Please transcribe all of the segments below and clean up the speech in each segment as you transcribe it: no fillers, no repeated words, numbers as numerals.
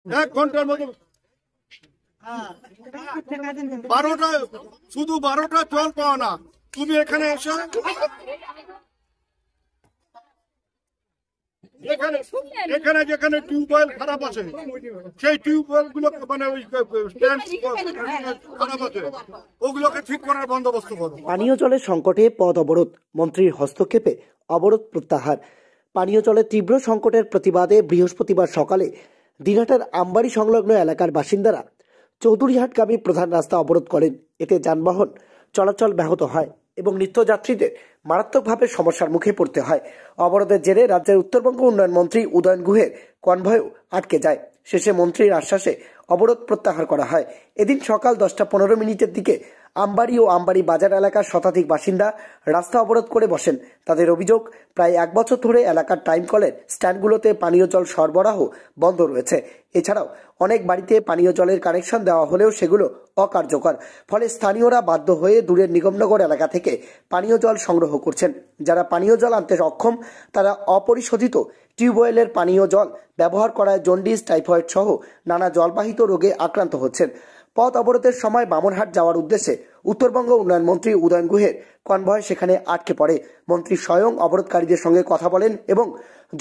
1 ঘন্টার মধ্যে 12টা শুধু 12টা জল পাও না। তুমি এখানে এসে এখানে যেখানে টিউবওয়েল খারাপ আছে সেই টিউবওয়েল গুলো মানে ওই খারাপ আছে ওগুলোকে ঠিক করার বন্দোবস্ত করো। পানীয় জলের সংকটে পথ অবরোধ, মন্ত্রীর হস্তক্ষেপে অবরোধ প্রত্যাহার। পানীয় জলের তীব্র সংকটের প্রতিবাদে বৃহস্পতিবার সকালে দিনহাটার আমবাড়ি সংলগ্ন এলাকার বাসিন্দারা চৌধুরীহাটগামী প্রধান রাস্তা অবরোধ করেন। এতে যানবাহন চলাচল ব্যাহত হয় এবং নিত্যযাত্রীদের মারাত্মকভাবে সমস্যার মুখে পড়তে হয়। অবরোধের জেরে রাজ্যের উত্তরবঙ্গ উন্নয়ন মন্ত্রী উদয়ন গুহের কনভয়ও আটকে যায়। শেষে মন্ত্রীর আশ্বাসে অবরোধ প্রত্যাহার করা হয়। এদিন সকাল 10:15 দিকে আমবাড়ি ও আমবাড়ি বাজার এলাকার শতাধিক বাসিন্দা রাস্তা অবরোধ করে বসেন। তাদের অভিযোগ, প্রায় 1 বছর ধরে এলাকার টাইম কলের স্ট্যান্ডগুলোতে পানীয় জল সরবরাহ বন্ধ রয়েছে। এছাড়াও অনেক বাড়িতে পানীয় জলের কানেকশন দেওয়া হলেও সেগুলো অকার্যকর। ফলে স্থানীয়রা বাধ্য হয়ে দূরের নিগমনগর এলাকা থেকে পানীয় জল সংগ্রহ করছেন। যারা পানীয় জল আনতে অক্ষম তারা অপরিশোধিত টিউবওয়েলের পানীয় জল ব্যবহার করায় জন্ডিস, টাইফয়েড সহ নানা জলবাহিত রোগে আক্রান্ত হচ্ছেন। পথ অবরোধের সময় বামনহাট যাওয়ার উদ্দেশ্যে উত্তরবঙ্গ উন্নয়ন মন্ত্রী উদয়ন গুহের কনভয় সেখানে আটকে পড়ে। মন্ত্রী স্বয়ং অবরোধকারীদের সঙ্গে কথা বলেন এবং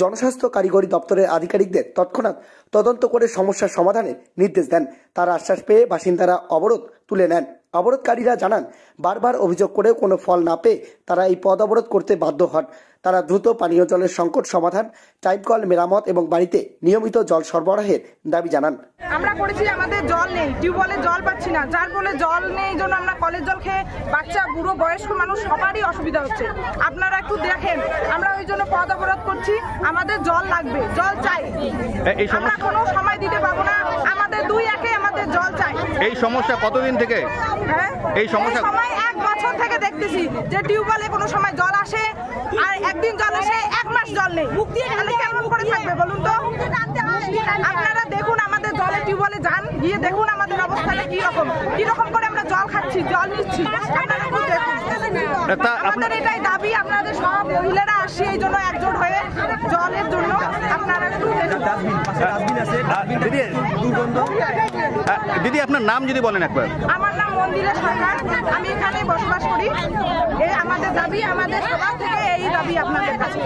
জনস্বাস্থ্য কারিগরি দপ্তরের আধিকারিকদের তৎক্ষণাৎ তদন্ত করে সমস্যার সমাধানের নির্দেশ দেন। তার আশ্বাস পেয়ে বাসিন্দারা অবরোধ তুলে নেন। অবরোধকারীরা জানান, বারবার অভিযোগ করেও কোনো ফল না পেয়ে তারা এই পথ অবরোধ করতে বাধ্য হন। তারা দ্রুত পানীয় জলের সংকট সমাধান, টাইম কল মেরামত এবং বাড়িতে নিয়মিত জল সরবরাহের দাবি জানান। আমরা করেছি, আমাদের জল নেই, টিউবওয়েলে জল পাচ্ছি না, যার ফলে জল নেই জন্য আমরা কলের জল খেয়ে বাচ্চা, বুড়ো, বয়স্ক মানুষ সবারই অসুবিধা হচ্ছে। আপনারা একটু দেখেন, আমরা ওই জন্য পথ অবরোধ করছি। আমাদের জল লাগবে, জল চাই। আমরা কোনো সময় দিতে পারবো না, আমাদের 2-1 আমাদের জল চাই। এই সমস্যা কতদিন থেকে? হ্যাঁ, এই সমস্যা 1 বছর থেকে দেখতেছি যে টিউবওয়েলে কোনো সময় জল আসে আর একদিন জল আসে, 1 মাস জল নেই। তাহলে কেমন করে থাকবে বলুন তো? আপনারা দেখুন, আমাদের জলে টিউবওয়েলে যান, গিয়ে দেখুন আমাদের অবস্থাটা কিরকম করে আমরা জল খাচ্ছি, জল নিচ্ছি। আপনারা একটু দেখুন। আমাদের এটাই দাবি, আপনাদের সব মহিলারা আসি এই জন্য একজোট হয়ে জলের জন্য। আপনারা একটু দিদি, আপনার নাম যদি বলেন একবার। আমার নাম মন্দিরা সরকার, আমি এখানে বসবাস করি। এই আমাদের দাবি, আমাদের সবার থেকে এই দাবি আপনাদের কাছে।